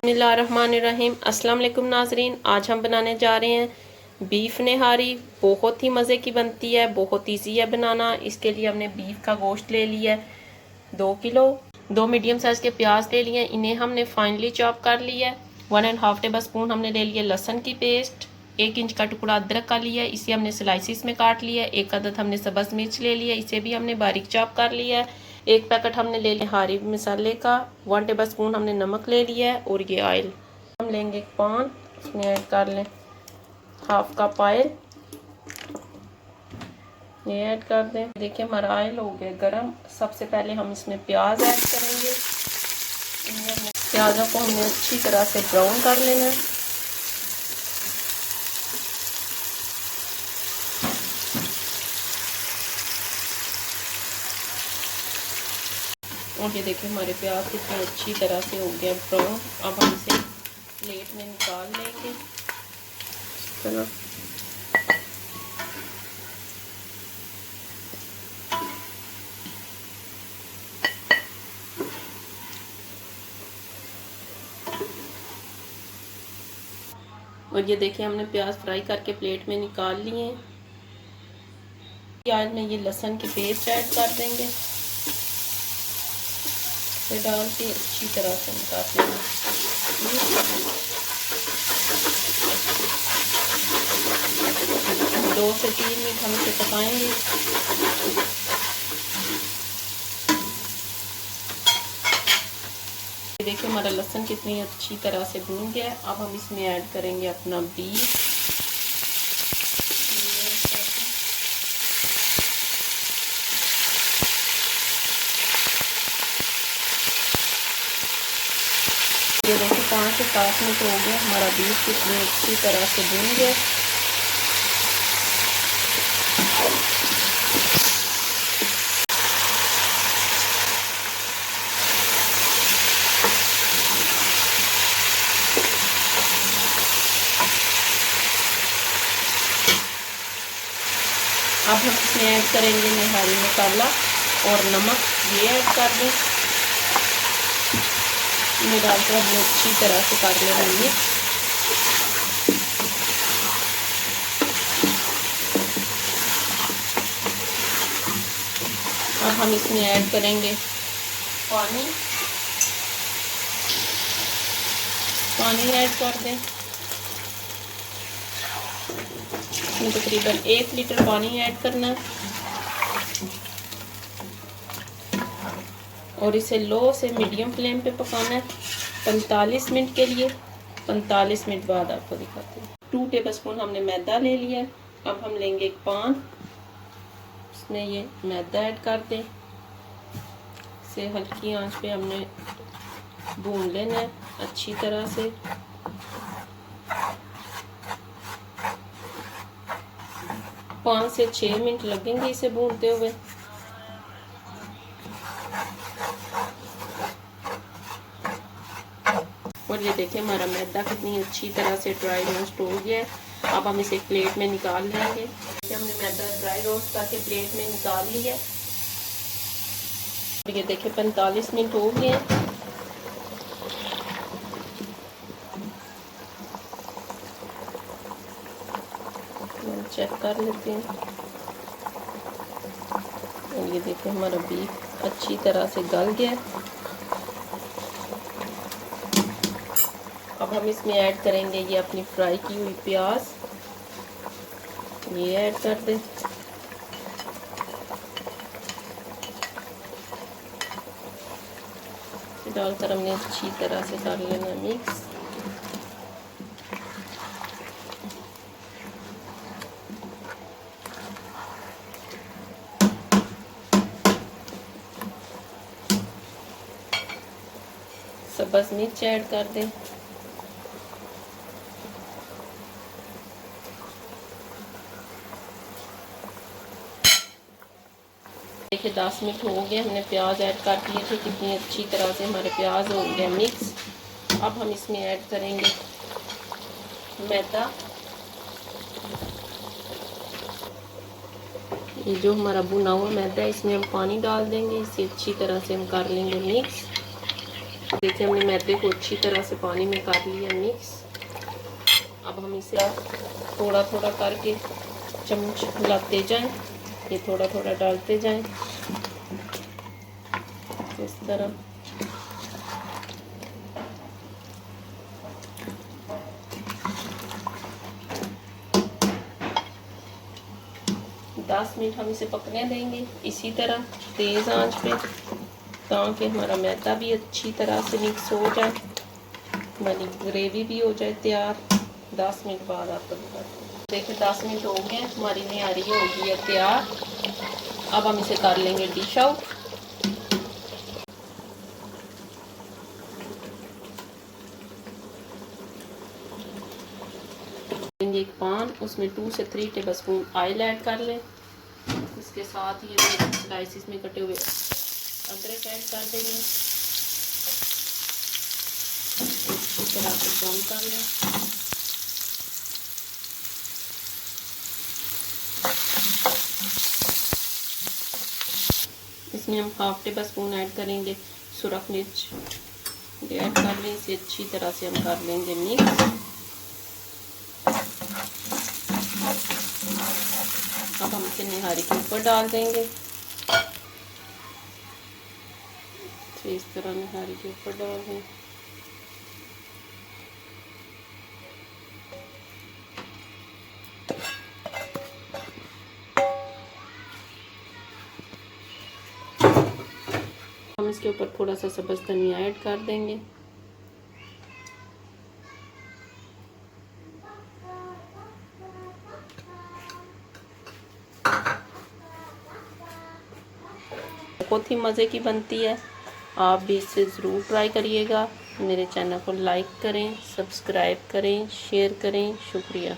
बिस्मिल्लाहिर्रहमानिर्रहीम। अस्सलाम वालेकुम नाजरीन, आज हम बनाने जा रहे हैं बीफ नहारी। बहुत ही मज़े की बनती है, बहुत ईजी है बनाना। इसके लिए हमने बीफ का गोश्त ले लिया है 2 किलो। 2 मीडियम साइज़ के प्याज ले लिए, इन्हें हमने फाइनली चॉप कर लिया है। 1.5 टेबल स्पून हमने ले लिया लहसुन की पेस्ट। 1 इंच का टुकड़ा अदरक का लिया, इसे हमने स्लाइसिस में काट लिया। 1 अदद हमने सब्ज़ मिर्च ले लिया, इसे भी हमने बारीक चॉप कर लिया है। 1 पैकेट हमने ले लिया हारी मसाले का। 1 टेबल स्पून हमने नमक ले लिया है। और ये ऑयल हम लेंगे एक पान, इसमें ऐड कर लें हाफ कप ऑयल, ये ऐड कर दें। देखिए हमारा ऑयल हो गया गरम। सबसे पहले हम इसमें प्याज ऐड करेंगे। प्याजों को हमने अच्छी तरह से ब्राउन कर लेना है। और ये देखिए हमारे प्याज कितनी अच्छी तरह से हो गया ब्राउन। अब हम इसे प्लेट में निकाल लेंगे इस तरह। और ये देखिए हमने प्याज फ्राई करके प्लेट में निकाल लिए हैं। प्याज में ये लहसुन की पेस्ट ऐड कर देंगे, इसे डाल के अच्छी तरह से निकाल लेंगे। 2 से 3 मिनट हम इसे पकाएंगे। देखिए हमारा लहसुन कितनी अच्छी तरह से भून गया है। अब हम इसमें ऐड करेंगे अपना बीफ। ये देखिए 5 से 7 मिनट हो गए, हमारा बीफ कितनी अच्छी तरह से भून गया। अब हम इसमें ऐड करेंगे निहारी मसाला और नमक, ये ऐड कर दें। इन्हें डालकर हमने अच्छी तरह से कर लेना है। अब हम इसमें ऐड करेंगे पानी ऐड कर दें। इसमें तकरीबन 1 लीटर पानी ऐड करना है और इसे लो से मीडियम फ्लेम पे पकाना है 45 मिनट के लिए। 45 मिनट बाद आपको दिखाते हैं। 2 टेबल स्पून हमने मैदा ले लिया है। अब हम लेंगे एक पान, इसमें ये मैदा ऐड कर दें। इसे हल्की आंच पे हमने भून लेना है अच्छी तरह से। पाँच से 6 मिनट लगेंगे इसे भूनते हुए। और ये देखिए हमारा मैदा कितनी अच्छी तरह से ड्राई रोस्ट हो गया है। अब हम इसे प्लेट में निकाल लेंगे। हमने मैदा ड्राई रोस्ट करके प्लेट में निकाल लिया। ये देखिए 45 मिनट हो गए हैं। चेक कर लेते हैं। और ये देखिए हमारा बीफ अच्छी तरह से गल गया। अब हम इसमें ऐड करेंगे ये अपनी फ्राई की हुई प्याज, ये ऐड कर दें। डालकर हमने अच्छी तरह से कर लेना मिक्स। सब्ज़ मिर्च ऐड कर दें। देखिए 10 मिनट हो गए, हमने प्याज ऐड कर दिए थे। कितनी अच्छी तरह से हमारे प्याज हो गए मिक्स। अब हम इसमें ऐड करेंगे मैदा। ये जो हमारा भुना हुआ मैदा है, इसमें हम पानी डाल देंगे। इसे अच्छी तरह से हम कर लेंगे मिक्स। देखिए हमने मैदे को अच्छी तरह से पानी में कर लिया मिक्स। अब हम इसे थोड़ा थोड़ा करके चम्मच हिलाते जाएं, ये थोड़ा थोड़ा डालते जाएं इस तरह। दस मिनट हम इसे पकने देंगे इसी तरह तेज़ आंच पे, ताकि हमारा मैदा भी अच्छी तरह से मिक्स हो जाए, हमारी ग्रेवी भी हो जाए तैयार। 10 मिनट बाद आपको दिखाते हैं। देखिए 10 मिनट हो गए, हमारी निहारी हो गई है तैयार। अब हम इसे कर लेंगे डिश आउट। लेंगे एक पान, उसमें 2 से 3 टेबलस्पून ऑयल ऐड कर लें। इसके साथ ही हम स्लाइसिस में कटे हुए अदरक ऐड कर देंगे, अच्छी तरह से ब्राउन कर लें। इसमें हम 1/2 टेबलस्पून ऐड करेंगे सुरख मिर्च, ऐड कर लें। इसे अच्छी तरह से हम कर लेंगे मिक्स। अब हम इसे निहारी के ऊपर डाल देंगे, तो इस तरह निहारी के ऊपर डाल दें। हम इसके ऊपर थोड़ा सा सब्ज़ धनिया ऐड कर देंगे। बहुत ही मज़े की बनती है, आप भी इसे ज़रूर ट्राई करिएगा। मेरे चैनल को लाइक करें, सब्सक्राइब करें, शेयर करें। शुक्रिया।